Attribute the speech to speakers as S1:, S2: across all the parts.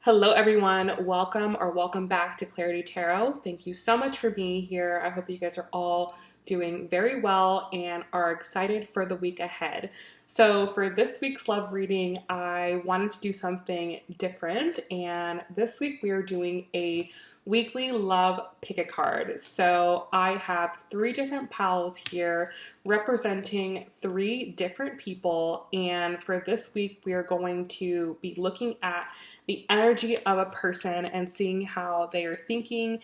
S1: Hello, everyone. Welcome back to Clarity Tarot. Thank you so much for being here. I hope you guys are all doing very well and are excited for the week ahead. So for this week's love reading, I wanted to do something different, and this week we are doing a weekly love pick a card. So I have three different pals here representing three different people, and for this week we are going to be looking at the energy of a person and seeing how they are thinking,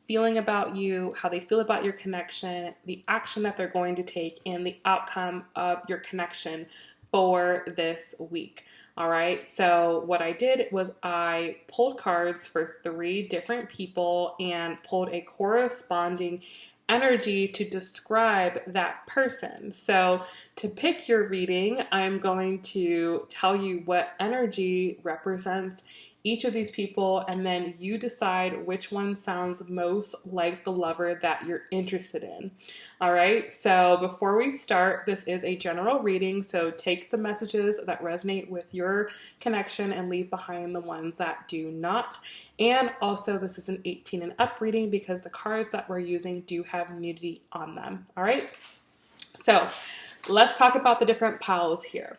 S1: feeling about you, how they feel about your connection, the action that they're going to take, and the outcome of your connection for this week. All right, so what I did was I pulled cards for three different people and pulled a corresponding energy to describe that person. So to pick your reading, I'm going to tell you what energy represents each of these people, and then you decide which one sounds most like the lover that you're interested in. All right, so before we start, this is a general reading, so take the messages that resonate with your connection and leave behind the ones that do not. And also, this is an 18 and up reading because the cards that we're using do have nudity on them. All right, so let's talk about the different piles here.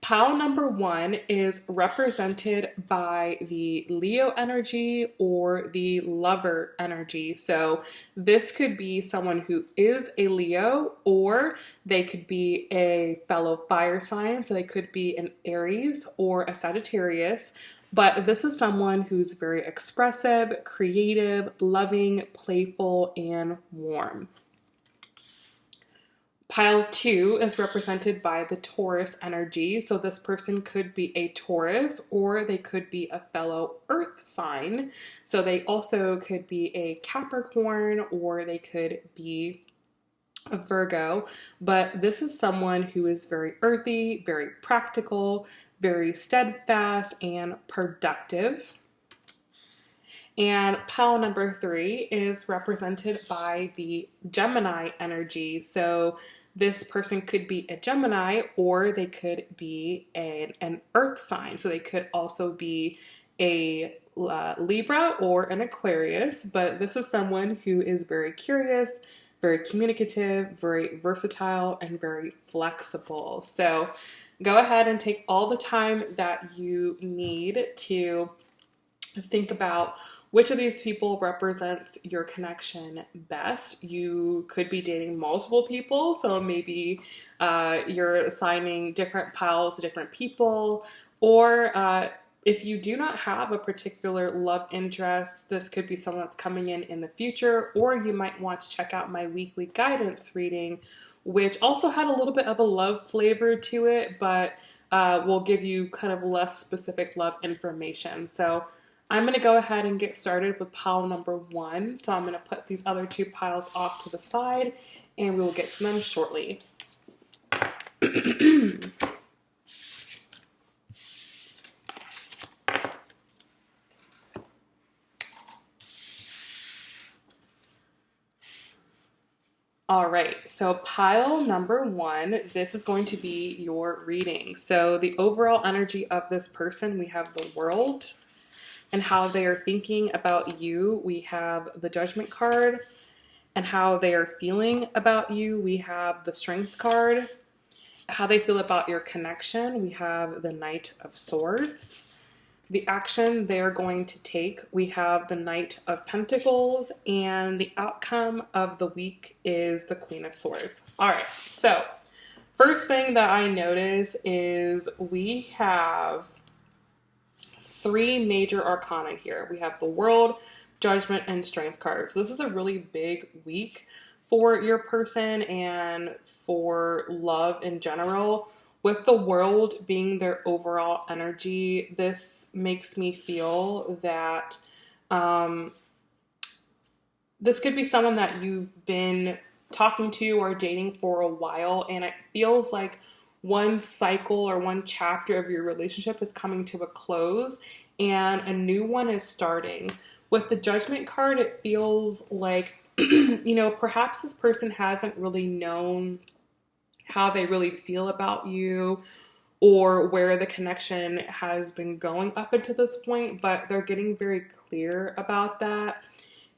S1: Pile number one is represented by the Leo energy or the lover energy. So this could be someone who is a Leo, or they could be a fellow fire sign. So they could be an Aries or a Sagittarius. But this is someone who's very expressive, creative, loving, playful, and warm. Pile two is represented by the Taurus energy. So this person could be a Taurus, or they could be a fellow earth sign. So they also could be a Capricorn, or they could be a Virgo. But this is someone who is very earthy, very practical, very steadfast, and productive. And pile number three is represented by the Gemini energy. So this person could be a Gemini, or they could be an earth sign. So they could also be a Libra or an Aquarius, but this is someone who is very curious, very communicative, very versatile, and very flexible. So go ahead and take all the time that you need to think about which of these people represents your connection best. You could be dating multiple people, so maybe you're assigning different piles to different people, or if you do not have a particular love interest, this could be someone that's coming in the future, or you might want to check out my weekly guidance reading, which also had a little bit of a love flavor to it, but will give you kind of less specific love information. So I'm going to go ahead and get started with pile number one. So I'm going to put these other two piles off to the side, and we will get to them shortly. All right, so pile number one, this is going to be your reading. So the overall energy of this person, we have the World, and how they are thinking about you, we have the Judgment card. And how they are feeling about you, we have the Strength card. How they feel about your connection, we have the Knight of Swords. The action they are going to take, we have the Knight of Pentacles. And the outcome of the week is the Queen of Swords. All right, so first thing that I notice is we have three major arcana here. We have the World, Judgment, and Strength cards. So this is a really big week for your person and for love in general. With the World being their overall energy, this makes me feel that this could be someone that you've been talking to or dating for a while, and it feels like one cycle or one chapter of your relationship is coming to a close and a new one is starting. With the Judgment card, it feels like, perhaps this person hasn't really known how they really feel about you, or where the connection has been going up until this point, but they're getting very clear about that.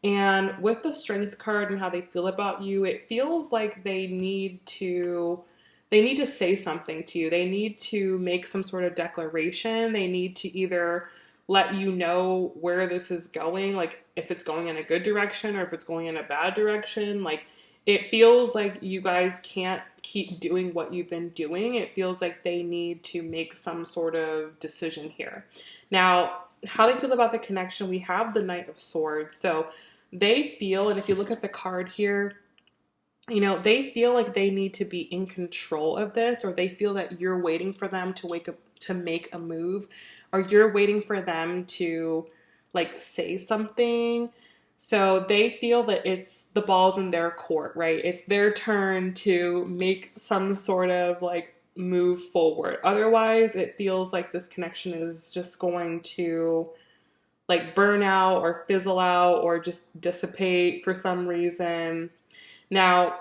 S1: And with the Strength card and how they feel about you, it feels like they need to say something to you. They need to make some sort of declaration. They need to either let you know where this is going, like if it's going in a good direction or if it's going in a bad direction. Like, it feels like you guys can't keep doing what you've been doing. It feels like they need to make some sort of decision here. Now, how they feel about the connection, we have the Knight of Swords. So they feel, and if you look at the card here, you know, they feel like they need to be in control of this, or they feel that you're waiting for them to wake up to make a move, or you're waiting for them to like say something. So they feel that it's the ball's in their court, right? It's their turn to make some sort of like move forward. Otherwise, it feels like this connection is just going to like burn out or fizzle out or just dissipate for some reason. Now,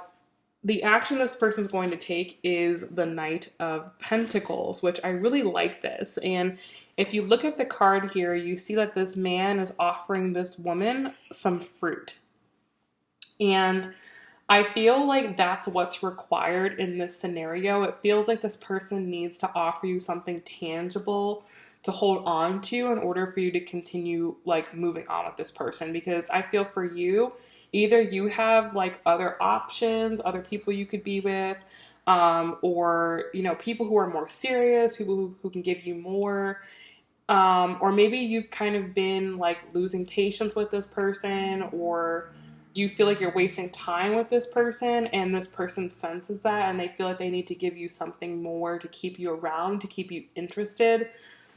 S1: the action this person's going to take is the Knight of Pentacles, which I really like this. And if you look at the card here, you see that this man is offering this woman some fruit. And I feel like that's what's required in this scenario. It feels like this person needs to offer you something tangible to hold on to in order for you to continue like moving on with this person. Because I feel for you, either you have like other options, other people you could be with, or, you know, people who are more serious, people who can give you more, or maybe you've kind of been like losing patience with this person, or you feel like you're wasting time with this person and this person senses that and they feel like they need to give you something more to keep you around, to keep you interested.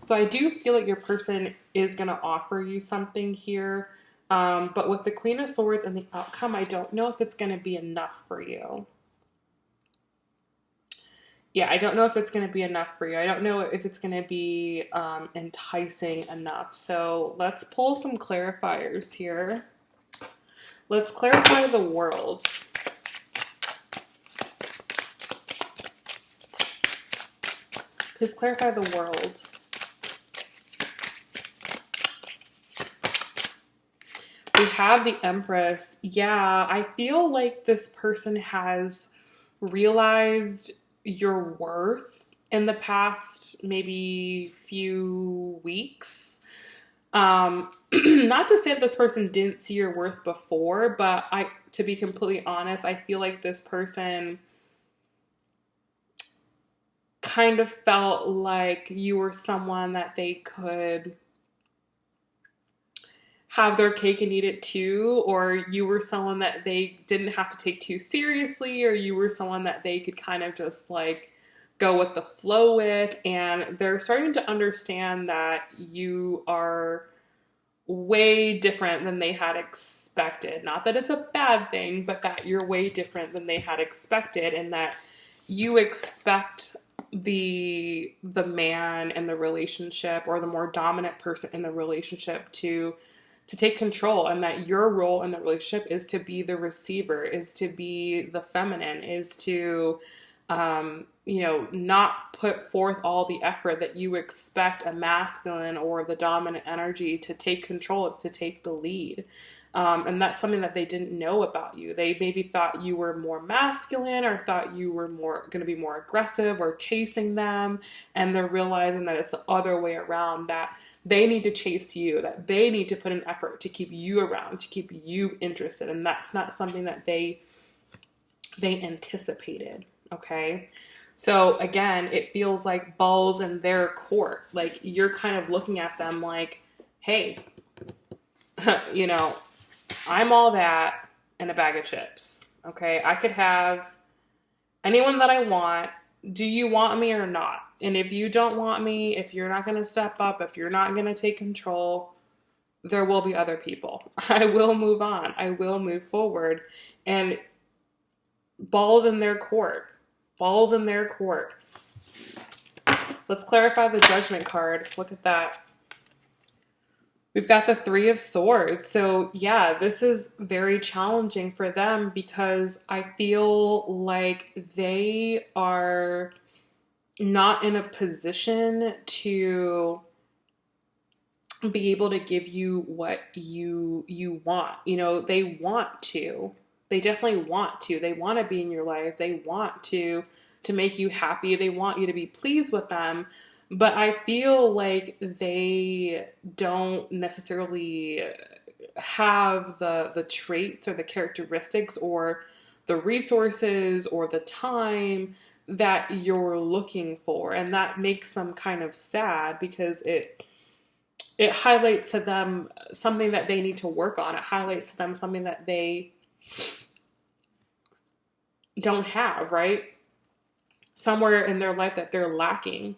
S1: So I do feel like your person is going to offer you something here. But with the Queen of Swords and the outcome, I don't know if it's going to be enough for you. Yeah, I don't know if it's going to be enough for you. I don't know if it's going to be enticing enough. So let's pull some clarifiers here. Let's clarify the World. Please clarify the World. We have the Empress. Yeah, I feel like this person has realized your worth in the past maybe few weeks. Not to say that this person didn't see your worth before, but to be completely honest, I feel like this person kind of felt like you were someone that they could have their cake and eat it too, or you were someone that they didn't have to take too seriously, or you were someone that they could kind of just like go with the flow with. And they're starting to understand that you are way different than they had expected. Not that it's a bad thing, but that you're way different than they had expected, and that you expect the man in the relationship, or the more dominant person in the relationship, to take control, and that your role in the relationship is to be the receiver, is to be the feminine, is to, not put forth all the effort that you expect a masculine or the dominant energy to take control, to take the lead. And that's something that they didn't know about you. They maybe thought you were more masculine, or thought you were going to be more aggressive or chasing them. And they're realizing that it's the other way around, that they need to chase you, that they need to put an effort to keep you around, to keep you interested. And that's not something that they anticipated. Okay. So again, it feels like balls in their court. Like, you're kind of looking at them like, hey, I'm all that and a bag of chips. Okay. I could have anyone that I want. Do you want me or not? And if you don't want me, if you're not going to step up, if you're not going to take control, there will be other people. I will move on. I will move forward. And balls in their court. Balls in their court. Let's clarify the Judgment card. Look at that. We've got the Three of Swords. So yeah, this is very challenging for them, because I feel like they are not in a position to be able to give you what you want. You know, they want to. They definitely want to. They want to be in your life. They want to make you happy. They want you to be pleased with them. But I feel like they don't necessarily have the traits or the characteristics or the resources or the time that you're looking for. And that makes them kind of sad because it highlights to them something that they need to work on. It highlights to them something that they don't have, right? Somewhere in their life that they're lacking.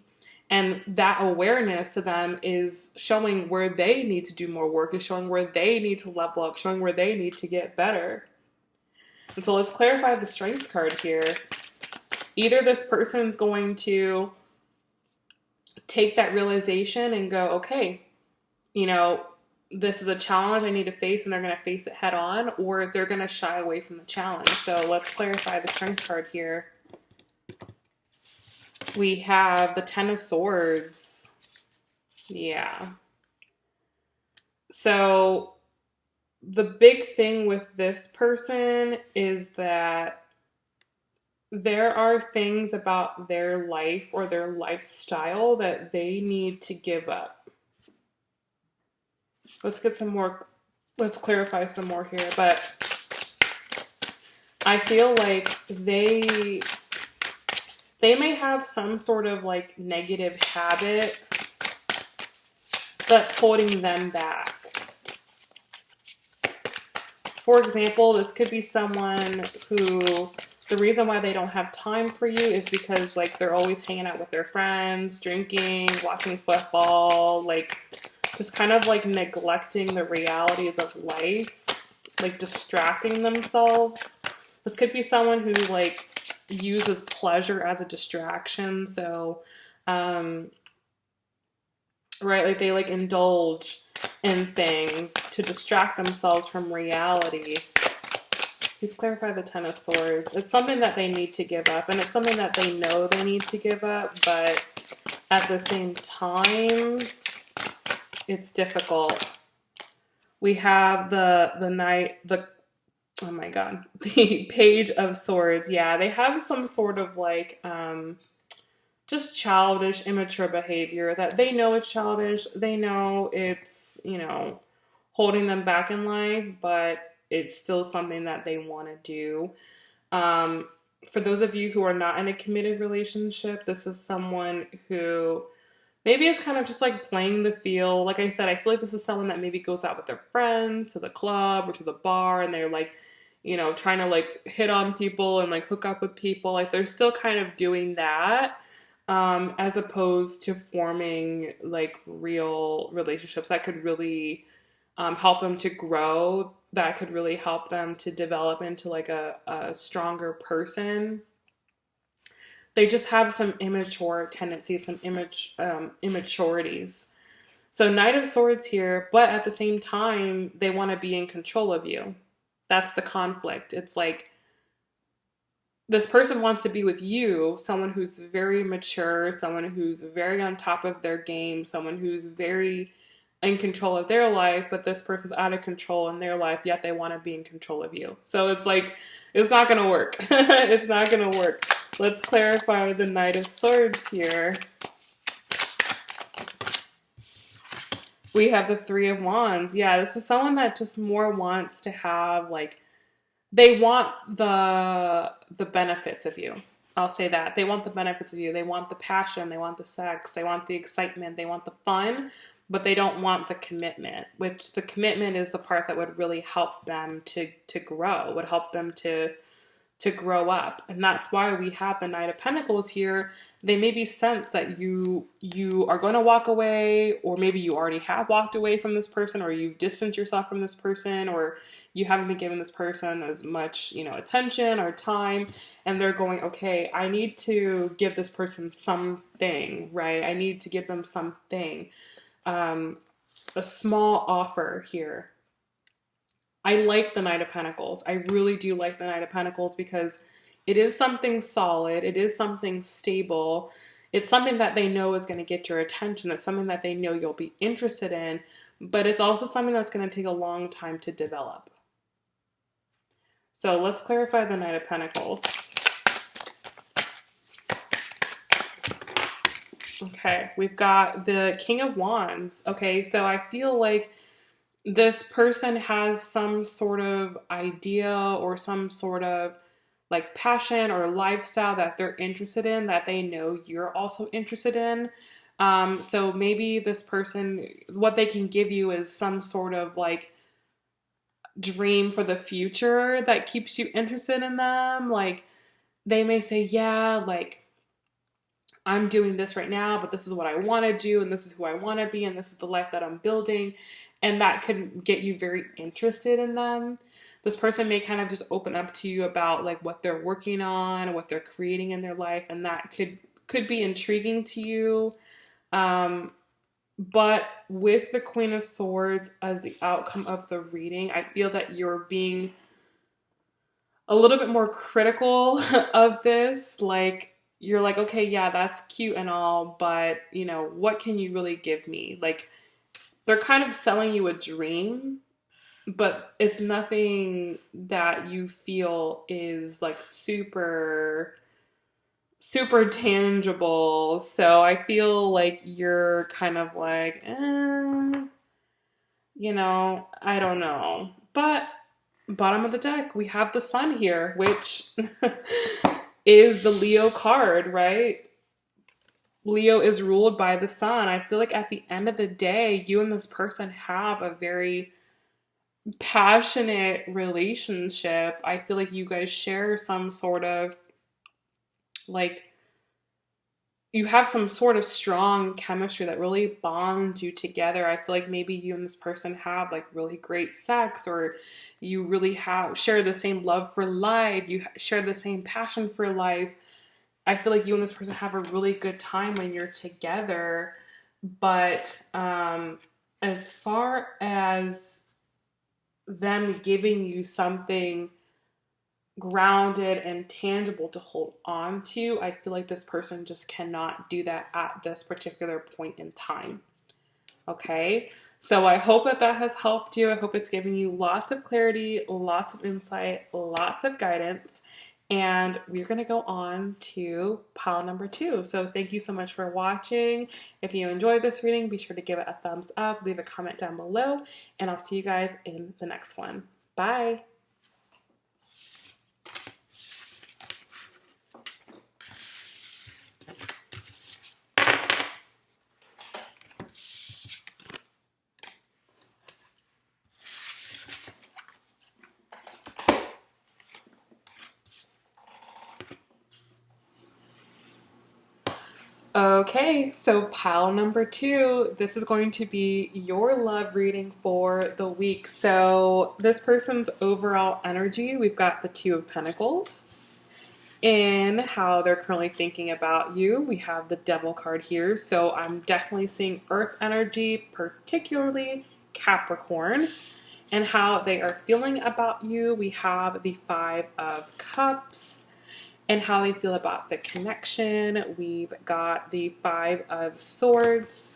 S1: And that awareness to them is showing where they need to do more work, is showing where they need to level up, showing where they need to get better. And so let's clarify the strength card here. Either this person's going to take that realization and go, okay, you know, this is a challenge I need to face, and they're going to face it head on, or they're going to shy away from the challenge. So let's clarify the strength card here. We have the Ten of Swords. Yeah. So the big thing with this person is that there are things about their life or their lifestyle that they need to give up. Let's clarify some more here. But I feel like they may have some sort of like negative habit that's holding them back. For example, this could be someone who the reason why they don't have time for you is because like they're always hanging out with their friends, drinking, watching football, like just kind of like neglecting the realities of life, like distracting themselves. This could be someone who like uses pleasure as a distraction. So, right, like they like indulge in things to distract themselves from reality. Please clarify the Ten of Swords. It's something that they need to give up, and it's something that they know they need to give up, but at the same time, it's difficult. We have the Page of Swords. Yeah, they have some sort of like just childish, immature behavior that they know is childish. They know it's, you know, holding them back in life, but it's still something that they want to do. For those of you who are not in a committed relationship, this is someone who maybe is kind of just like playing the field. Like I said, I feel like this is someone that maybe goes out with their friends to the club or to the bar, and they're like, you know, trying to like hit on people and like hook up with people. Like they're still kind of doing that, as opposed to forming like real relationships that could really help them to grow, that could really help them to develop into like a stronger person. They just have some immature tendencies, some immaturities. So Knight of Swords here, but at the same time, they want to be in control of you. That's the conflict. It's like this person wants to be with you, someone who's very mature, someone who's very on top of their game, someone who's very in control of their life, but this person's out of control in their life, yet they want to be in control of you. So it's like, it's not going to work. It's not going to work. Let's clarify the Knight of Swords here. We have the Three of Wands. Yeah, this is someone that just more wants to have, like, they want the benefits of you. I'll say that. They want the benefits of you. They want the passion. They want the sex. They want the excitement. They want the fun, but they don't want the commitment, which the commitment is the part that would really help them to grow, would help them to grow up. And that's why we have the Knight of Pentacles here. They maybe sense that you are going to walk away, or maybe you already have walked away from this person, or you've distanced yourself from this person, or you haven't been giving this person as much, you know, attention or time. And they're going, okay, I need to give this person something, right? I need to give them something. A small offer here. I like the Knight of Pentacles. I really do like the Knight of Pentacles because it is something solid. It is something stable. it's something that they know is going to get your attention. It's something that they know you'll be interested in, but it's also something that's going to take a long time to develop. So let's clarify the Knight of Pentacles. Okay, we've got the King of Wands. Okay, so I feel like this person has some sort of idea or some sort of like passion or lifestyle that they're interested in that they know you're also interested in. So maybe this person, what they can give you is some sort of like dream for the future that keeps you interested in them. Like they may say, yeah, like I'm doing this right now, but this is what I want to do, and this is who I want to be, and this is the life that I'm building. And that could get you very interested in them. This person may kind of just open up to you about like what they're working on, what they're creating in their life, and that could be intriguing to you. But with the Queen of Swords as the outcome of the reading, I feel that you're being a little bit more critical of this. Like, you're like, okay, yeah, that's cute and all, but, you know, what can you really give me? Like, they're kind of selling you a dream, but it's nothing that you feel is like super tangible. So I feel like you're kind of like, you know, I don't know. But bottom of the deck, we have the Sun here, which is the Leo card, right? Leo is ruled by the Sun. I feel like at the end of the day, you and this person have a very passionate relationship. I feel like you guys share some sort of like, you have some sort of strong chemistry that really bonds you together. I feel like maybe you and this person have like really great sex, or you really share the same love for life. You share the same passion for life. I feel like you and this person have a really good time when you're together. But as far as them giving you something grounded and tangible to hold on to, I feel like this person just cannot do that at this particular point in time. Okay, so I hope that has helped you. I hope it's giving you lots of clarity, lots of insight, lots of guidance. And we're going to go on to pile number 2. So thank you so much for watching. If you enjoyed this reading, be sure to give it a thumbs up, leave a comment down below, and I'll see you guys in the next one. Bye. Okay, so pile number 2, this is going to be your love reading for the week. So this person's overall energy, we've got the 2 of Pentacles. In how they're currently thinking about you, we have the Devil card here. So I'm definitely seeing Earth energy, particularly Capricorn, and how they are feeling about you. We have the 5 of Cups. And how they feel about the connection. We've got the 5 of Swords,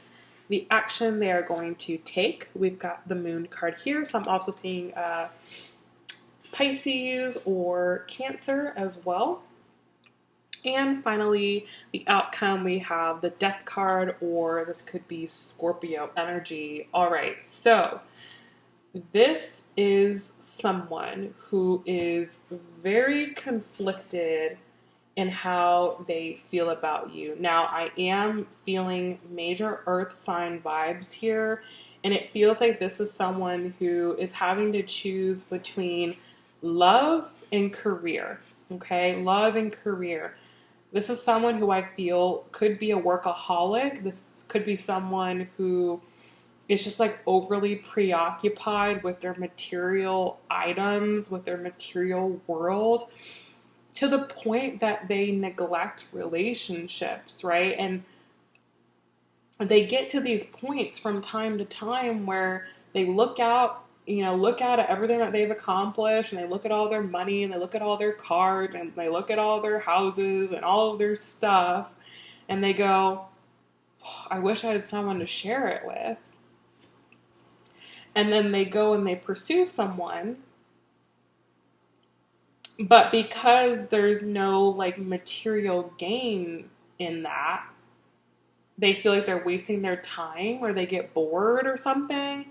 S1: the action they are going to take. We've got the Moon card here. So I'm also seeing Pisces or Cancer as well. And finally, the outcome, we have the Death card, or this could be Scorpio energy. All right, so this is someone who is very conflicted in how they feel about you. Now, I am feeling major earth sign vibes here, and it feels like this is someone who is having to choose between love and career. Okay, love and career. This is someone who I feel could be a workaholic. This could be someone who is just like overly preoccupied with their material items, with their material world, to the point that they neglect relationships, right? And they get to these points from time to time where they look out at everything that they've accomplished, and they look at all their money, and they look at all their cars, and they look at all their houses and all of their stuff, and they go, oh, I wish I had someone to share it with. And then they go and they pursue someone, but because there's no like material gain in that, they feel like they're wasting their time, or they get bored or something,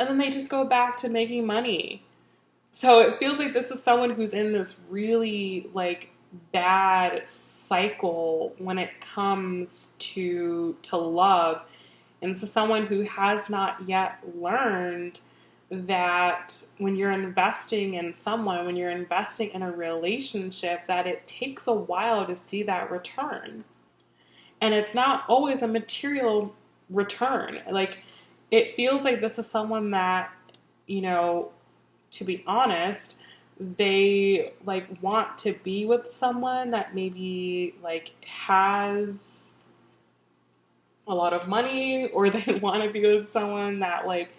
S1: and then they just go back to making money. So it feels like this is someone who's in this really like bad cycle when it comes to love. And this is someone who has not yet learned that when you're investing in someone, when you're investing in a relationship, that it takes a while to see that return. And it's not always a material return. Like, it feels like this is someone that, you know, to be honest, they like want to be with someone that maybe like has a lot of money, or they want to be with someone that like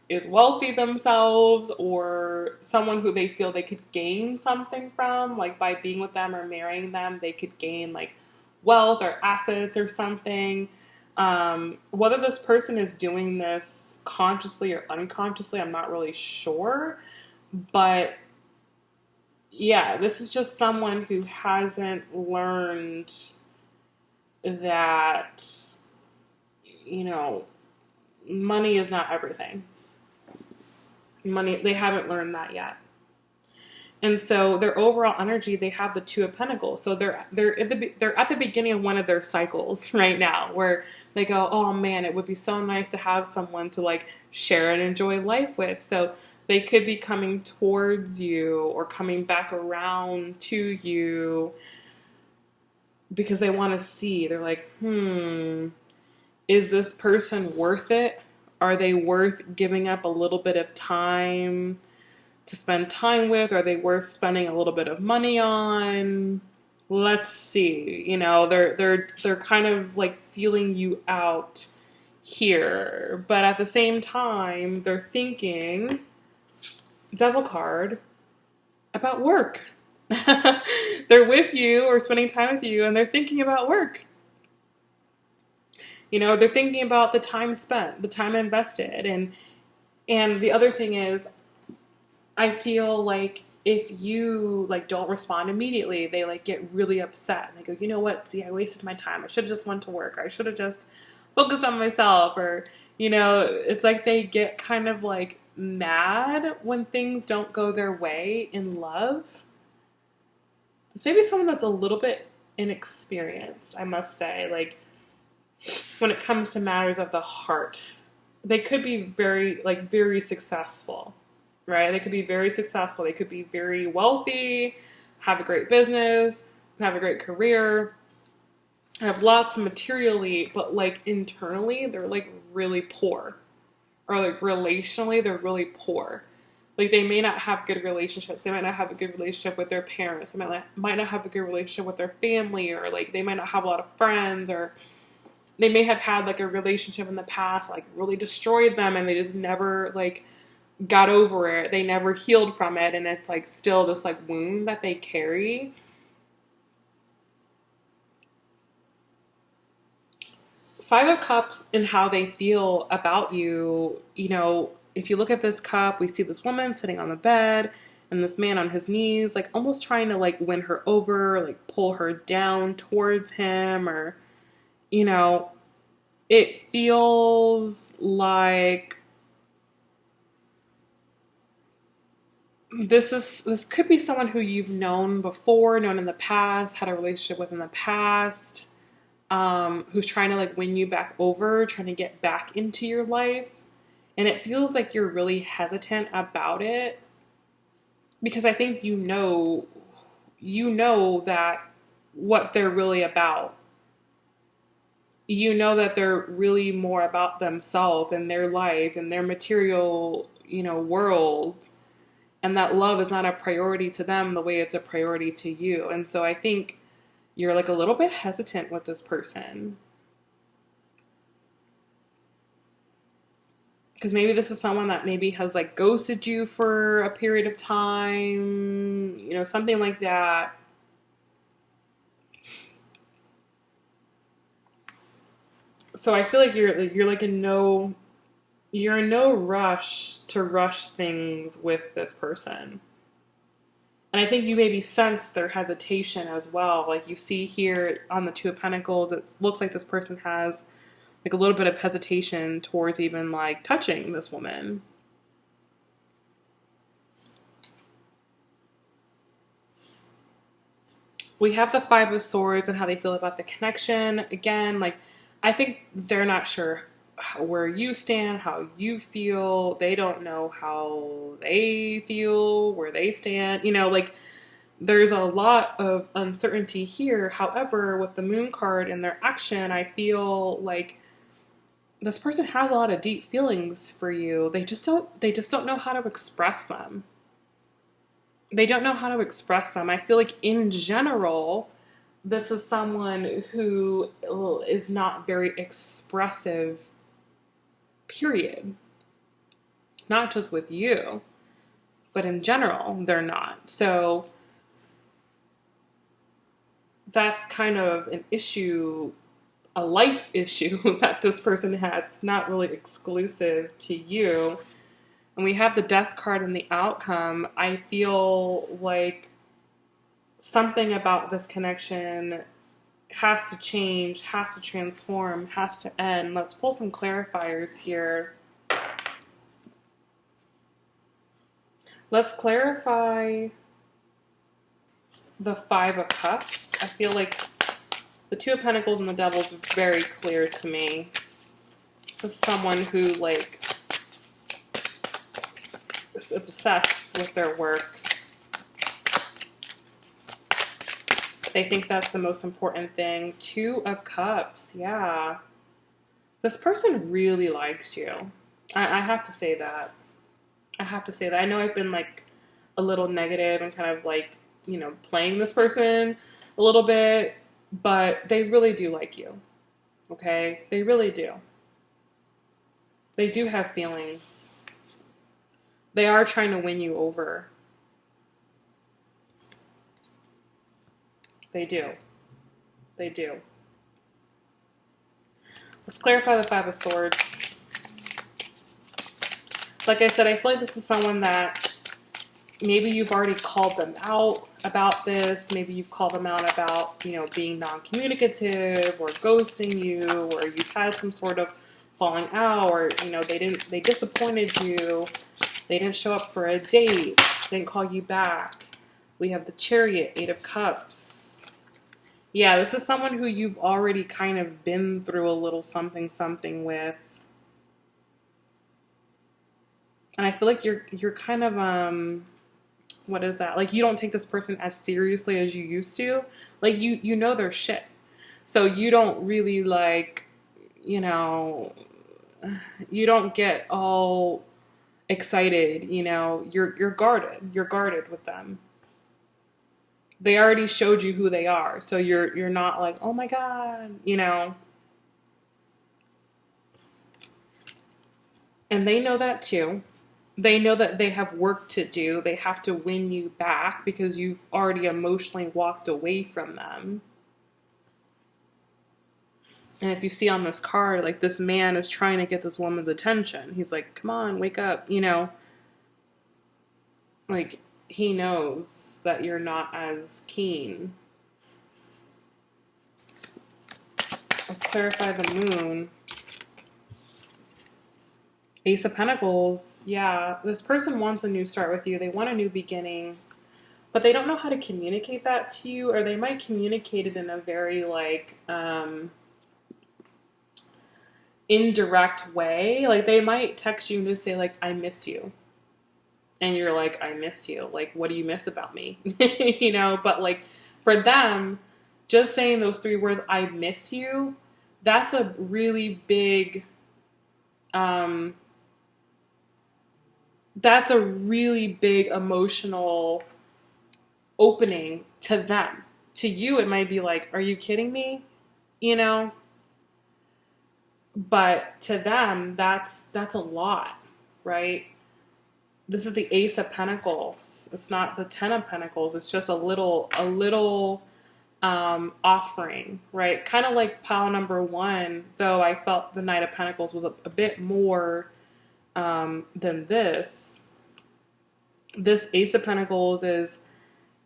S1: is wealthy themselves, or someone who they feel they could gain something from, like by being with them or marrying them, they could gain like wealth or assets or something. Whether this person is doing this consciously or unconsciously, I'm not really sure. But yeah, this is just someone who hasn't learned that, you know, money is not everything. They haven't learned that yet. And so their overall energy, they have the Two of Pentacles. So they're at the beginning of one of their cycles right now, where they go, oh man, it would be so nice to have someone to like share and enjoy life with. So they could be coming towards you or coming back around to you because they want to see. They're like, is this person worth it? Are they worth giving up a little bit of time to spend time with? Are they worth spending a little bit of money on? Let's see. You know, they're kind of like feeling you out here, but at the same time, they're thinking, Devil card, about work. They're with you or spending time with you, and they're thinking about work. You know, they're thinking about the time spent, the time invested, and the other thing is, I feel like if you like don't respond immediately, they like get really upset and they go, you know what? See, I wasted my time. I should have just went to work. Or I should have just focused on myself. Or, you know, it's like they get kind of like mad when things don't go their way in love. This may be someone that's a little bit inexperienced, I must say. Like, when it comes to matters of the heart, they could be very successful, right? They could be very successful. They could be very wealthy, have a great business, have a great career, have lots materially, but like internally, they're like really poor. Or like relationally, they're really poor. Like, they may not have good relationships. They might not have a good relationship with their parents. They might not have a good relationship with their family, or like they might not have a lot of friends, or they may have had like a relationship in the past, like really destroyed them, and they just never like got over it. They never healed from it. And it's like still this like wound that they carry. Five of Cups and how they feel about you, you know, if you look at this cup, we see this woman sitting on the bed and this man on his knees, like almost trying to like win her over, like pull her down towards him, or, you know, it feels like this could be someone who you've known before, known in the past, had a relationship with in the past, who's trying to like win you back over, trying to get back into your life. And it feels like you're really hesitant about it because I think you know that what they're really about. You know that they're really more about themselves and their life and their material, you know, world. And that love is not a priority to them the way it's a priority to you. And so I think you're like a little bit hesitant with this person. Because maybe this is someone that maybe has like ghosted you for a period of time, you know, something like that. So I feel like you're like you're in no rush to rush things with this person. And I think you maybe sense their hesitation as well. Like you see here on the Two of Pentacles, it looks like this person has like a little bit of hesitation towards even like touching this woman. We have the Five of Swords and how they feel about the connection. Again, like I think they're not sure where you stand, how you feel. They don't know how they feel, where they stand. You know, like there's a lot of uncertainty here. However, with the Moon card and their action, I feel like this person has a lot of deep feelings for you. They just don't know how to express them. They don't know how to express them. I feel like in general, this is someone who is not very expressive, period. Not just with you, but in general, they're not. So that's kind of an issue, a life issue that this person has. It's not really exclusive to you. And we have the Death card and the outcome. I feel like something about this connection has to change, has to transform, has to end. Let's pull some clarifiers here. Let's clarify the Five of Cups. I feel like the Two of Pentacles and the Devil is very clear to me. This is someone who like is obsessed with their work. They think that's the most important thing. Two of Cups, yeah. This person really likes you. I have to say that. I have to say that. I know I've been like a little negative and kind of like, you know, playing this person a little bit, but they really do like you. Okay? They really do. They do have feelings. They are trying to win you over. They do. They do. Let's clarify the Five of Swords. Like I said, I feel like this is someone that maybe you've already called them out about this. Maybe you've called them out about, you know, being non-communicative or ghosting you, or you've had some sort of falling out, or, you know, they disappointed you. They didn't show up for a date. Didn't call you back. We have the Chariot, Eight of Cups. Yeah, this is someone who you've already kind of been through a little something with. And I feel like you're kind of, what is that? Like you don't take this person as seriously as you used to. Like you know their shit. So you don't really like, you know, you don't get all excited, you know, you're guarded with them. They already showed you who they are, so you're not like, oh my god, you know. And they know that too. They know that they have work to do. They have to win you back because you've already emotionally walked away from them. And if you see on this card, like this man is trying to get this woman's attention. He's like, come on, wake up, you know. Like, he knows that you're not as keen. Let's clarify the Moon. Ace of Pentacles. Yeah, this person wants a new start with you. They want a new beginning. But they don't know how to communicate that to you. Or they might communicate it in a very, like, indirect way. Like they might text you and just say like, I miss you. And you're like, I miss you. Like, what do you miss about me? You know, but like for them, just saying those three words, I miss you, that's a really big, that's a really big emotional opening to them. To you, it might be like, are you kidding me? You know? But to them, that's a lot, right? This is the Ace of Pentacles. It's not the Ten of Pentacles. It's just a little offering, right? Kind of like pile number one, though I felt the Knight of Pentacles was a bit more than this. This Ace of Pentacles is,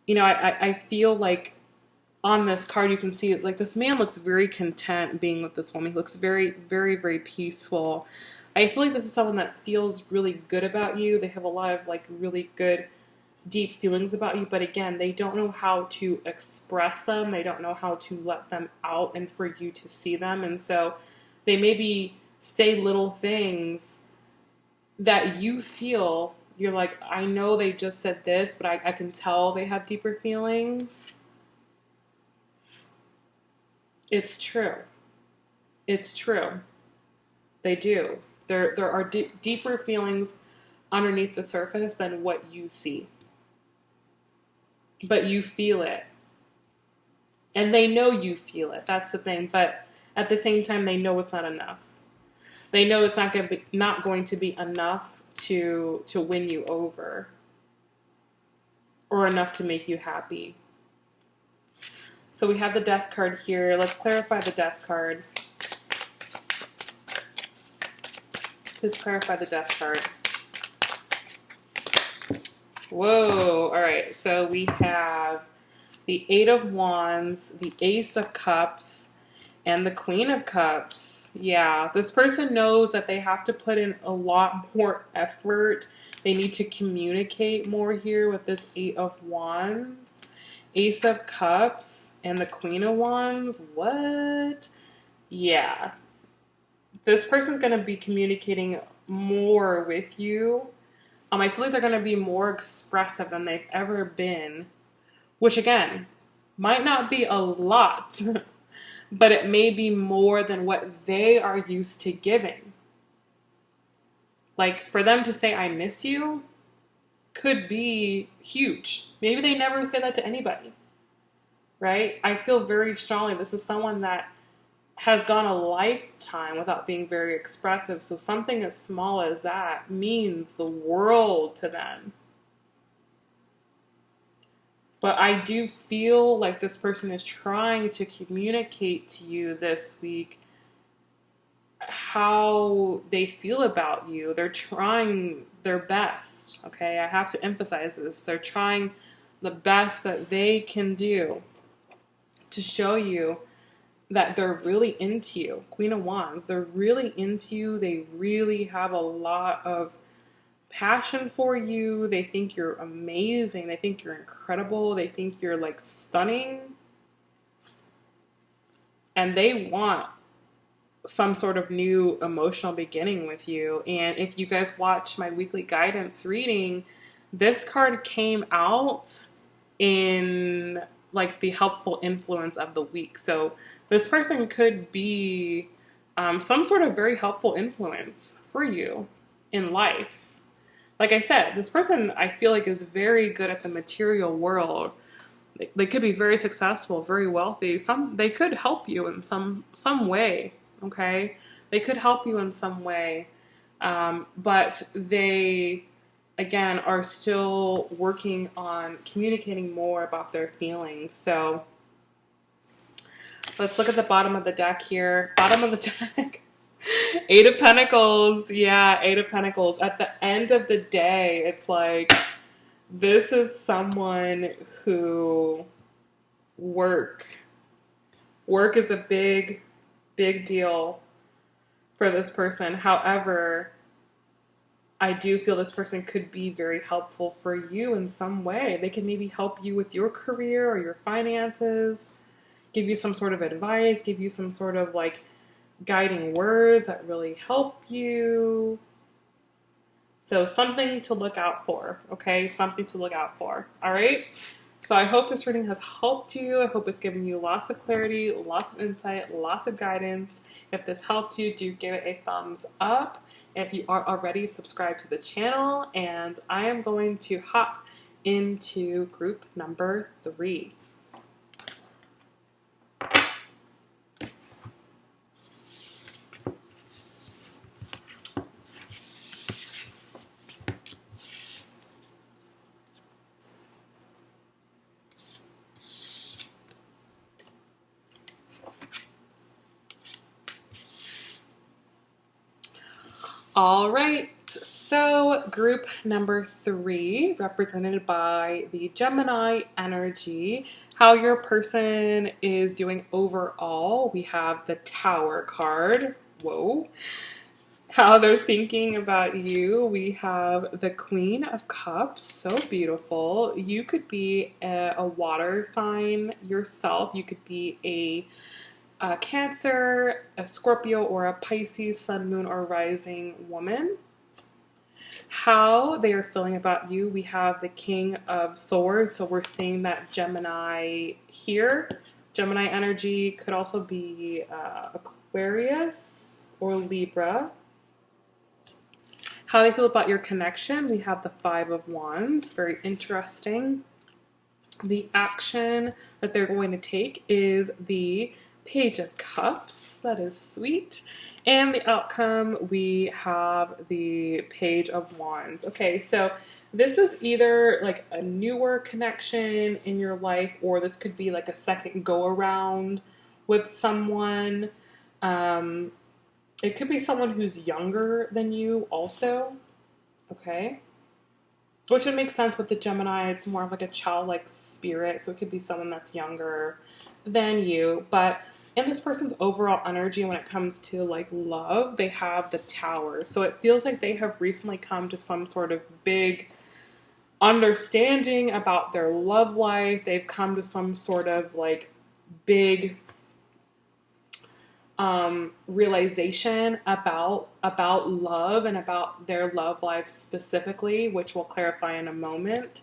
S1: I feel like on this card you can see it's like this man looks very content being with this woman. He looks very, very, very peaceful. I feel like this is someone that feels really good about you. They have a lot of like really good, deep feelings about you, but again, they don't know how to express them. They don't know how to let them out and for you to see them. And so they maybe say little things that you feel, you're like, I know they just said this, but I can tell they have deeper feelings. It's true. It's true. They do. There are deeper feelings underneath the surface than what you see. But you feel it. And they know you feel it. That's the thing. But at the same time, they know it's not enough. They know it's not going to be enough to win you over. Or enough to make you happy. So we have the Death card here. Let's clarify the Death card. Please clarify the Death card. Whoa. All right. So we have the Eight of Wands, the Ace of Cups, and the Queen of Cups. Yeah. This person knows that they have to put in a lot more effort. They need to communicate more here with this Eight of Wands, Ace of Cups, and the Queen of Wands. What? Yeah. This person's going to be communicating more with you. I feel like they're going to be more expressive than they've ever been, which again, might not be a lot, but it may be more than what they are used to giving. Like for them to say, I miss you, could be huge. Maybe they never say that to anybody, right? I feel very strongly this is someone that has gone a lifetime without being very expressive. So something as small as that means the world to them. But I do feel like this person is trying to communicate to you this week how they feel about you. They're trying their best, okay? I have to emphasize this. They're trying the best that they can do to show you that they're really into you. Queen of Wands, they're really into you. They really have a lot of passion for you. They think you're amazing. They think you're incredible. They think you're like stunning. And they want some sort of new emotional beginning with you. And if you guys watch my weekly guidance reading, this card came out in like the helpful influence of the week. So this person could be some sort of very helpful influence for you in life. Like I said, this person I feel like is very good at the material world. They could be very successful, very wealthy. They could help you in some way, okay? They could help you in some way. But they, again, are still working on communicating more about their feelings. So let's look at the bottom of the deck here. Bottom of the deck. Eight of Pentacles. Yeah, Eight of Pentacles. At the end of the day, it's like, this is someone who work is a big, big deal for this person. However, I do feel this person could be very helpful for you in some way. They can maybe help you with your career or your finances, give you some sort of advice, give you some sort of like guiding words that really help you. So something to look out for, okay? Something to look out for, all right? So I hope this reading has helped you. I hope it's given you lots of clarity, lots of insight, lots of guidance. If this helped you, do give it a thumbs up. If you are already subscribed to the channel, and I am going to hop into group number 3. All right, so group number 3, represented by the Gemini energy, how your person is doing overall. We have the Tower card. Whoa. How they're thinking about you. We have the Queen of Cups. So beautiful. You could be a water sign yourself. You could be a Cancer, a Scorpio, or a Pisces, Sun, Moon, or Rising woman. How they are feeling about you. We have the King of Swords, so we're seeing that Gemini here. Gemini energy could also be Aquarius or Libra. How they feel about your connection. We have the Five of Wands. Very interesting. The action that they're going to take is the Page of Cups. That is sweet. And the outcome, we have the Page of Wands. Okay, so this is either like a newer connection in your life, or this could be like a second go around with someone. It could be someone who's younger than you also. Okay. Which would make sense with the Gemini. It's more of like a childlike spirit. So it could be someone that's younger than you. But in this person's overall energy, when it comes to like love, they have the Tower. So it feels like they have recently come to some sort of big understanding about their love life. They've come to some sort of like big realization about love and about their love life specifically, which we'll clarify in a moment.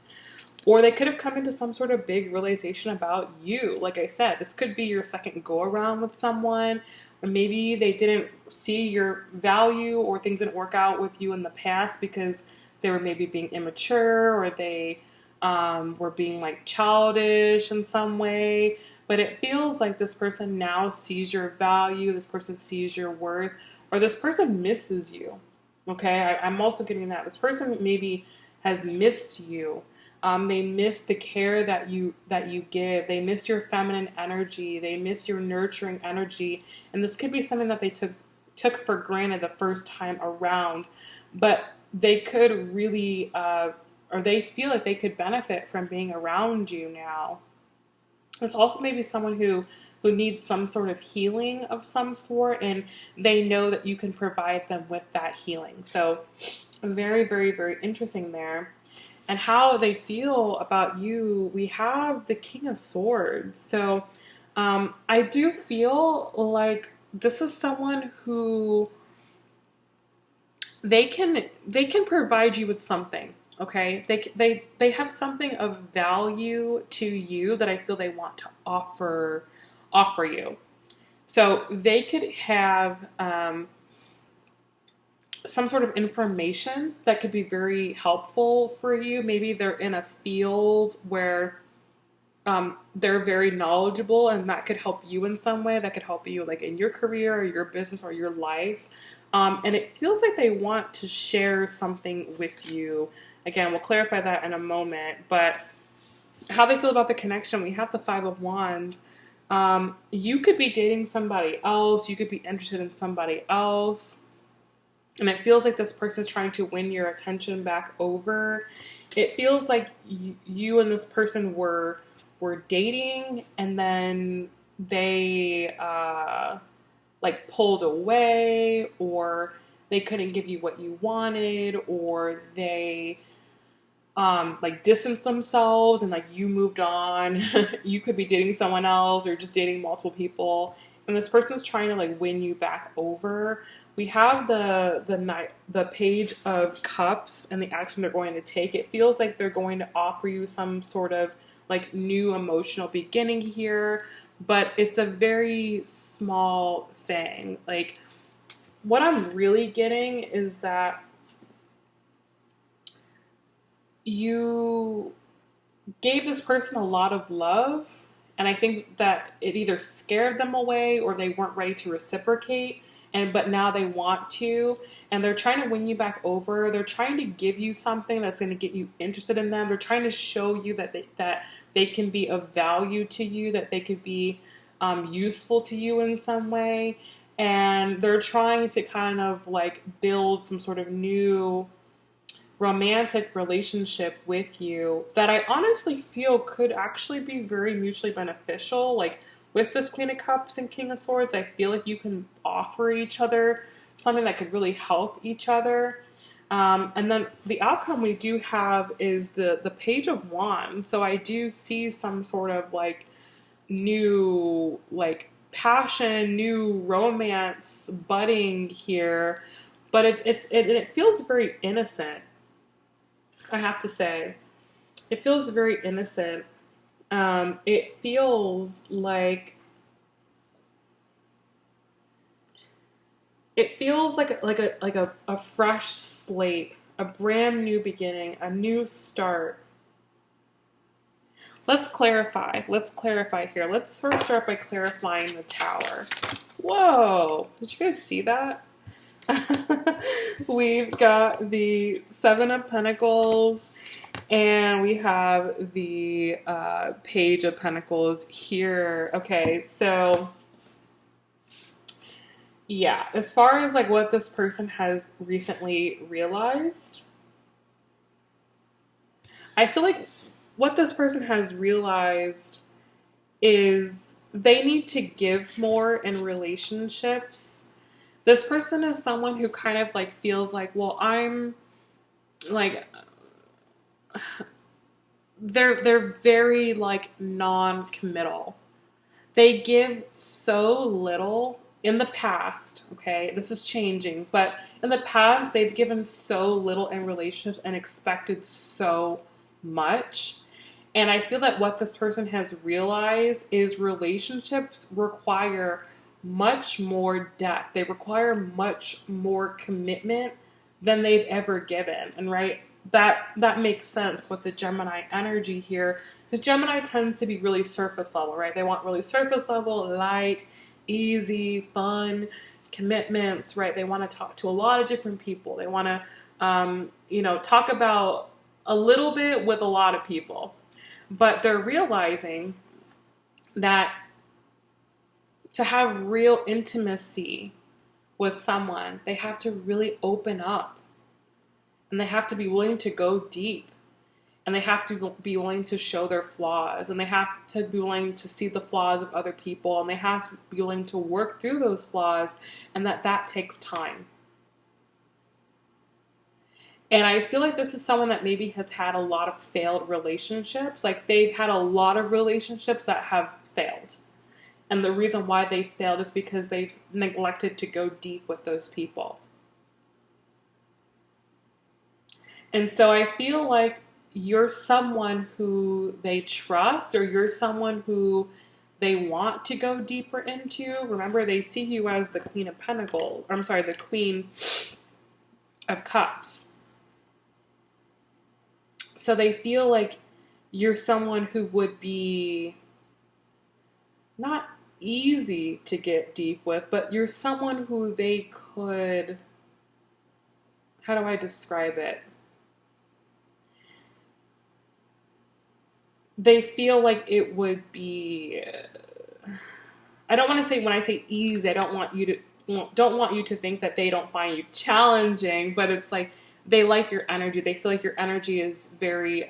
S1: Or they could have come into some sort of big realization about you. Like I said, this could be your second go around with someone, or maybe they didn't see your value, or things didn't work out with you in the past because they were maybe being immature, or they were being like childish in some way. But it feels like this person now sees your value, this person sees your worth, or this person misses you. Okay, I'm also getting that. This person maybe has missed you. They miss the care that you give. They miss your feminine energy. They miss your nurturing energy. And this could be something that they took for granted the first time around. But they could really, or they feel like they could benefit from being around you now. It's also maybe someone who needs some sort of healing of some sort, and they know that you can provide them with that healing. So very, very, very interesting there. And how they feel about you, we have the King of Swords. So I do feel like this is someone who they can provide you with something. Okay, they have something of value to you that I feel they want to offer you. So they could have some sort of information that could be very helpful for you. Maybe they're in a field where they're very knowledgeable, and that could help you in some way. That could help you like in your career or your business or your life. And it feels like they want to share something with you. Again, we'll clarify that in a moment. But how they feel about the connection, we have the Five of Wands. You could be dating somebody else. You could be interested in somebody else. And it feels like this person's trying to win your attention back over. It feels like you and this person were dating, and then they like pulled away, or they couldn't give you what you wanted, or they like distanced themselves and like you moved on. You could be dating someone else or just dating multiple people, and this person's trying to like win you back over. We have the Page of Cups and the action they're going to take. It feels like they're going to offer you some sort of like new emotional beginning here, but it's a very small thing. Like what I'm really getting is that you gave this person a lot of love, and I think that it either scared them away or they weren't ready to reciprocate. But now they want to, and they're trying to win you back over. They're trying to give you something that's going to get you interested in them. They're trying to show you that they can be of value to you, that they could be useful to you in some way. And they're trying to kind of like build some sort of new romantic relationship with you that I honestly feel could actually be very mutually beneficial. Like with this Queen of Cups and King of Swords, I feel like you can offer each other something that could really help each other. And then the outcome we do have is the Page of Wands. So I do see some sort of like new like passion, new romance budding here, but it feels very innocent. I have to say, it feels very innocent. It feels like a fresh slate, a brand new beginning, a new start. Let's clarify. Let's clarify here. Let's first start by clarifying the Tower. Whoa! Did you guys see that? We've got the Seven of Pentacles, and we have the Page of Pentacles here. Okay, so yeah, as far as like what this person has recently realized, I feel like what this person has realized is they need to give more in relationships. This person is someone who kind of like feels like, well, I'm like, they're very like non-committal. They give so little in the past, okay? This is changing, but in the past they've given so little in relationships and expected so much. And I feel that what this person has realized is relationships require much more depth. They require much more commitment than they've ever given. And right, that makes sense with the Gemini energy here, because Gemini tends to be really surface level, right? They want really surface level, light, easy, fun commitments, right? They want to talk to a lot of different people. They want to, talk about a little bit with a lot of people. But they're realizing that to have real intimacy with someone, they have to really open up. And they have to be willing to go deep. And they have to be willing to show their flaws. And they have to be willing to see the flaws of other people. And they have to be willing to work through those flaws. And that takes time. And I feel like this is someone that maybe has had a lot of failed relationships. Like they've had a lot of relationships that have failed. And the reason why they failed is because they've neglected to go deep with those people. And so I feel like you're someone who they trust, or you're someone who they want to go deeper into. Remember, they see you as the Queen of Pentacles. The Queen of Cups. So they feel like you're someone who would be not easy to get deep with, but you're someone who they could, how do I describe it? They feel like it would be, I don't want to say, when I say easy, I don't want you to think that they don't find you challenging, but it's like, they like your energy. They feel like your energy is very,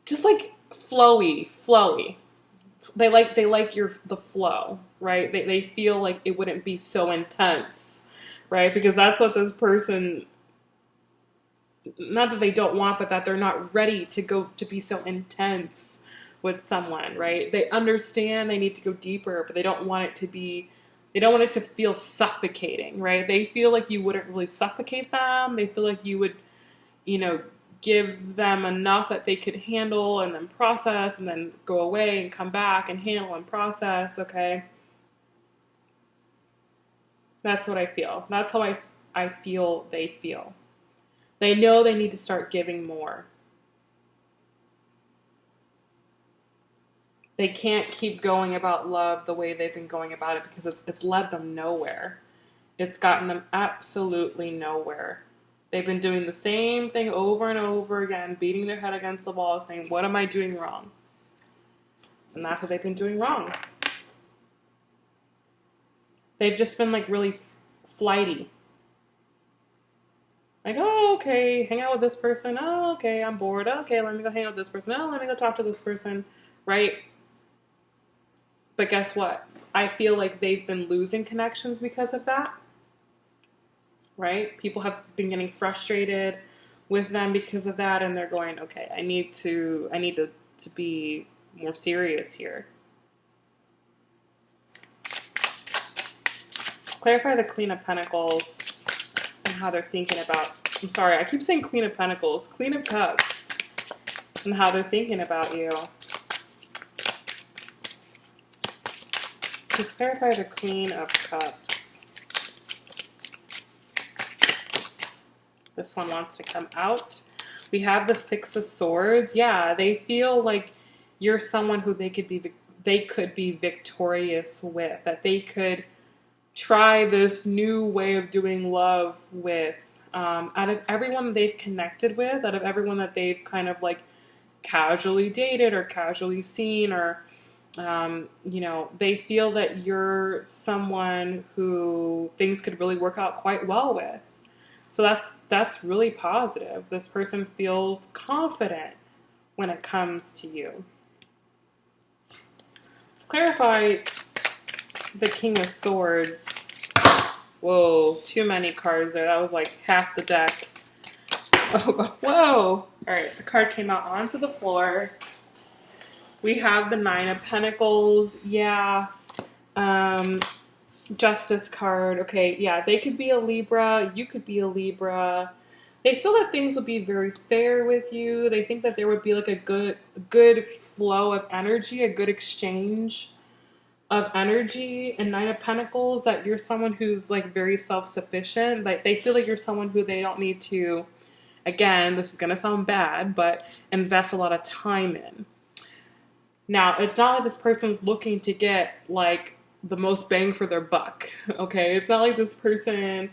S1: just like flowy. They like the flow, right? They feel like it wouldn't be so intense, right? Because that's what this person, not that they don't want, but that they're not ready to be so intense with someone, right? They understand they need to go deeper, but they don't want it to feel suffocating, right? They feel like you wouldn't really suffocate them. They feel like you would, give them enough that they could handle and then process and then go away and come back and handle and process, okay? That's what I feel. That's how I feel they feel. They know they need to start giving more. They can't keep going about love the way they've been going about it, because it's led them nowhere. It's gotten them absolutely nowhere. They've been doing the same thing over and over again, beating their head against the wall, saying, what am I doing wrong? And that's what they've been doing wrong. They've just been like really flighty. Like, oh, okay, hang out with this person. Oh, okay, I'm bored. Okay, let me go hang out with this person. Oh, let me go talk to this person. Right? But guess what? I feel like they've been losing connections because of that. Right? People have been getting frustrated with them because of that, and they're going, okay, I need to be more serious here. Clarify the Queen of Pentacles and how they're thinking about, I'm sorry, I keep saying Queen of Pentacles, Queen of Cups, and how they're thinking about you. Just clarify the Queen of Cups. This one wants to come out. We have the Six of Swords. Yeah, they feel like you're someone who they could be victorious with, that they could try this new way of doing love with. Out of everyone they've connected with, out of everyone that they've kind of like casually dated or casually seen, or they feel that you're someone who things could really work out quite well with. So that's really positive. This person feels confident when it comes to you. Let's clarify the King of Swords. Whoa, too many cards there. That was like half the deck. Oh, whoa. All right, the card came out onto the floor. We have the Nine of Pentacles. Yeah. Justice card. Okay, yeah, they could be a Libra. You could be a Libra. They feel that things would be very fair with you. They think that there would be like a good flow of energy, a good exchange of energy. And Nine of Pentacles, that you're someone who's like very self-sufficient. Like they feel like you're someone who they don't need to, again, this is going to sound bad, but invest a lot of time in. Now, it's not like this person's looking to get like the most bang for their buck, okay? It's not like this person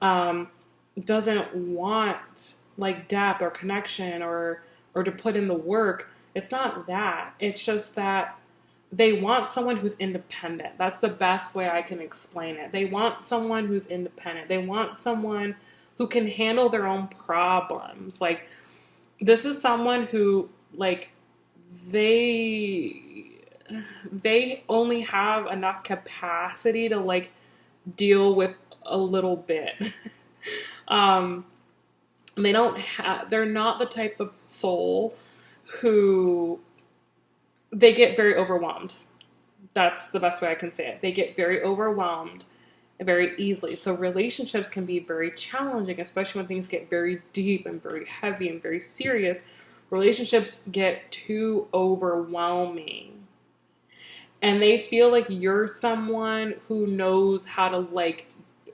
S1: doesn't want like depth or connection or to put in the work. It's not that. It's just that they want someone who's independent. That's the best way I can explain it. They want someone who's independent. They want someone who can handle their own problems. Like, this is someone who, like, they only have enough capacity to, like, deal with a little bit. They're not the type of soul who, they get very overwhelmed. That's the best way I can say it. They get very overwhelmed very easily. So relationships can be very challenging, especially when things get very deep and very heavy and very serious. Relationships get too overwhelming. And they feel like you're someone who knows how to like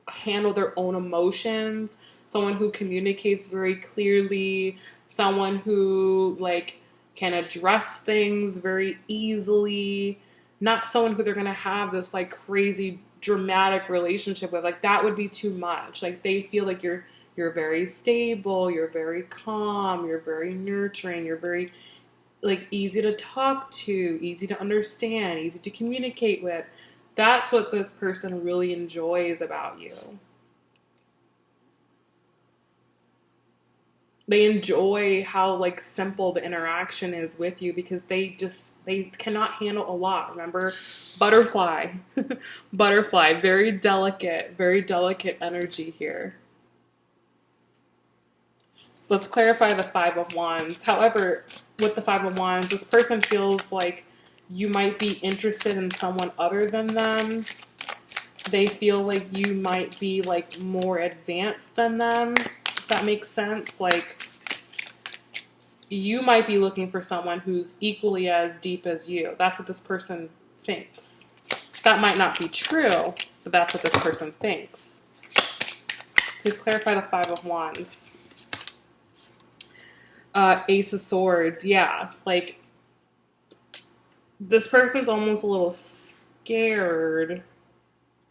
S1: handle their own emotions, someone who communicates very clearly, someone who like can address things very easily, not someone who they're going to have this like crazy dramatic relationship with. Like that would be too much. Like they feel like you're very stable, you're very calm, you're very nurturing, you're very like easy to talk to, easy to understand, easy to communicate with. That's what this person really enjoys about you. They enjoy how like simple the interaction is with you because they cannot handle a lot. Remember, butterfly, butterfly, very delicate energy here. Let's clarify the Five of Wands. However, with the Five of Wands, this person feels like you might be interested in someone other than them. They feel like you might be like more advanced than them. If that makes sense. Like you might be looking for someone who's equally as deep as you. That's what this person thinks. That might not be true, but that's what this person thinks. Please clarify the Five of Wands. Ace of Swords. Yeah, like this person's almost a little scared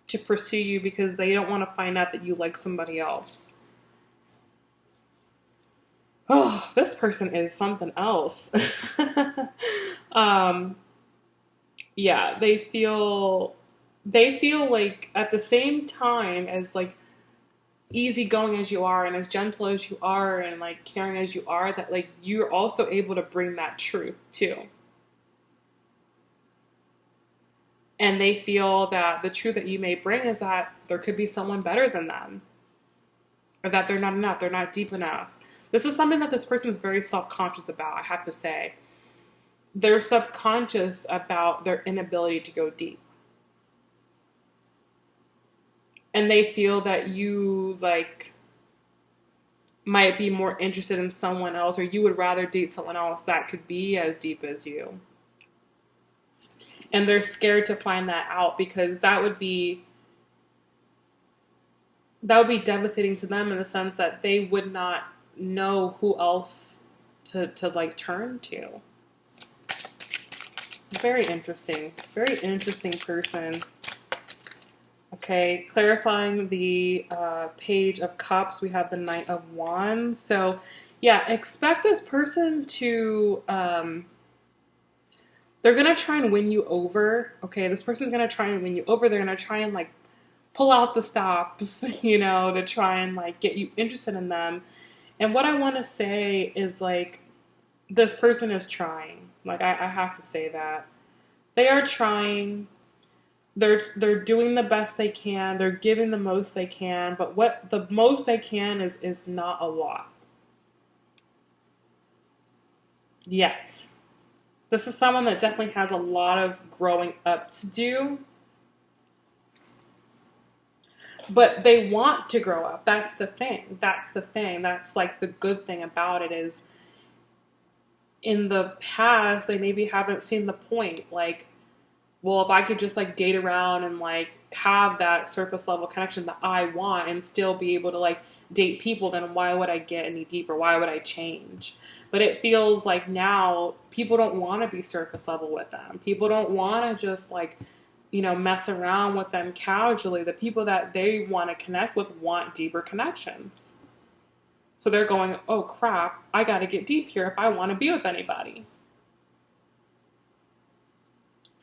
S1: to pursue you because they don't want to find out that you like somebody else. Oh, this person is something else. yeah, they feel like at the same time as like easygoing as you are and as gentle as you are and like caring as you are, that like you're also able to bring that truth too. And they feel that the truth that you may bring is that there could be someone better than them, or that they're not enough, they're not deep enough. This is something that this person is very self-conscious about, I have to say. They're subconscious about their inability to go deep. And they feel that you like might be more interested in someone else, or you would rather date someone else that could be as deep as you. And they're scared to find that out because that would be devastating to them in the sense that they would not know who else to like turn to. Very interesting. Very interesting person. Okay, clarifying the Page of Cups, we have the Knight of Wands. So, yeah, expect this person to, they're going to try and win you over. Okay, this person's going to try and win you over. They're going to try and, like, pull out the stops, to try and, like, get you interested in them. And what I want to say is, like, this person is trying. Like, I have to say that. They are trying. They're doing the best they can. They're giving the most they can. But what the most they can is not a lot. Yet. This is someone that definitely has a lot of growing up to do. But they want to grow up. That's the thing. That's the thing. That's like the good thing about it is in the past, they maybe haven't seen the point. Like, well, if I could just like date around and like have that surface level connection that I want and still be able to like date people, then why would I get any deeper? Why would I change? But it feels like now people don't want to be surface level with them. People don't want to just like, mess around with them casually. The people that they want to connect with want deeper connections. So they're going, oh crap, I got to get deep here if I want to be with anybody.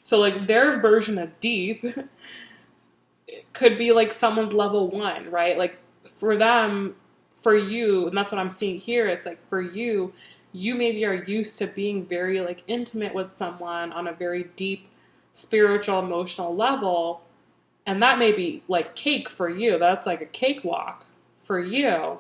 S1: So like their version of deep could be like someone's level 1, right? Like for them, for you, and that's what I'm seeing here, it's like for you, you maybe are used to being very like intimate with someone on a very deep spiritual, emotional level. And that may be like cake for you. That's like a cakewalk for you.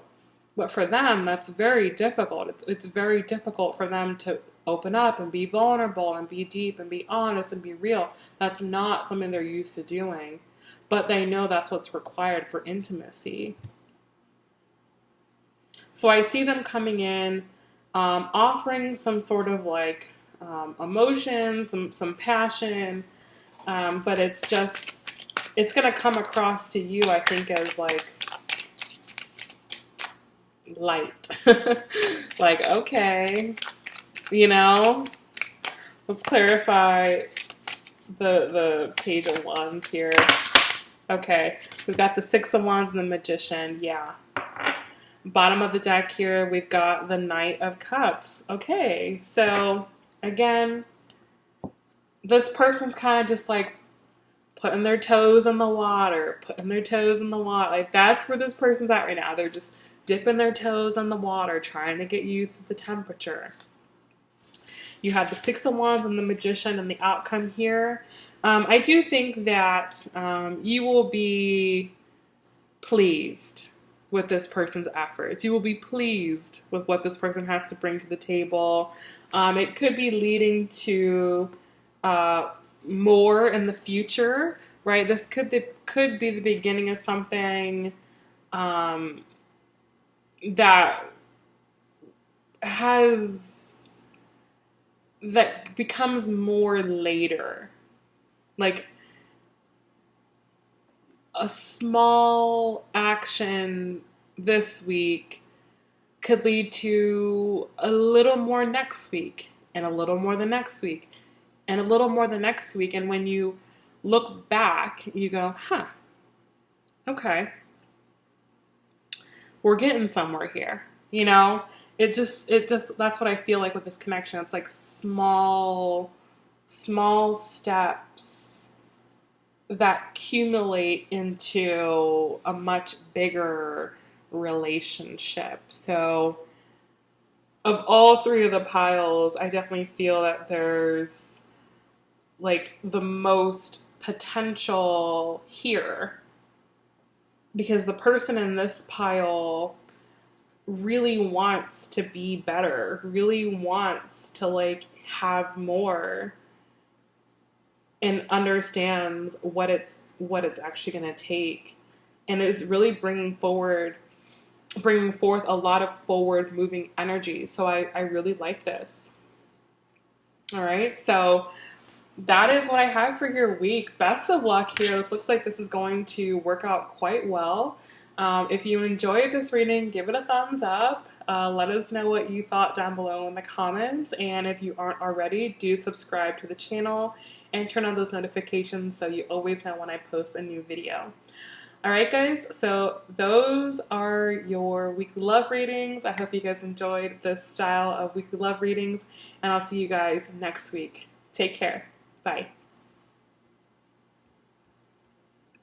S1: But for them, that's very difficult. It's very difficult for them to open up and be vulnerable and be deep and be honest and be real. That's not something they're used to doing. But they know that's what's required for intimacy. So I see them coming in, offering some sort of like emotion, some passion, but it's going to come across to you, I think, as like light. Like, okay, let's clarify the Page of Wands here. Okay, we've got the Six of Wands and the Magician. Yeah. Bottom of the deck here, we've got the Knight of Cups. Okay, so again, this person's kind of just like putting their toes in the water, Like that's where this person's at right now. They're just dipping their toes in the water, trying to get used to the temperature. You have the Six of Wands and the Magician and the outcome here. I do think that you will be pleased with this person's efforts. You will be pleased with what this person has to bring to the table. It could be leading to more in the future, right? This could be the beginning of something that becomes more later. Like a small action this week could lead to a little more next week, and a little more the next week, and a little more the next week. And when you look back, you go, huh, okay, we're getting somewhere here. It just, that's what I feel like with this connection. It's like small small steps that accumulate into a much bigger relationship. So of all three of the piles, I definitely feel that there's like the most potential here, because the person in this pile really wants to be better, really wants to like have more, and understands what it's actually going to take, and is really bringing forth a lot of forward moving energy. So I really like this. All right, so that is what I have for your week. Best of luck here. This looks like this is going to work out quite well. If you enjoyed this reading, give it a thumbs up. Let us know what you thought down below in the comments. And if you aren't already, do subscribe to the channel and turn on those notifications so you always know when I post a new video. All right, guys, so those are your weekly love readings. I hope you guys enjoyed this style of weekly love readings, and I'll see you guys next week. Take care. Bye.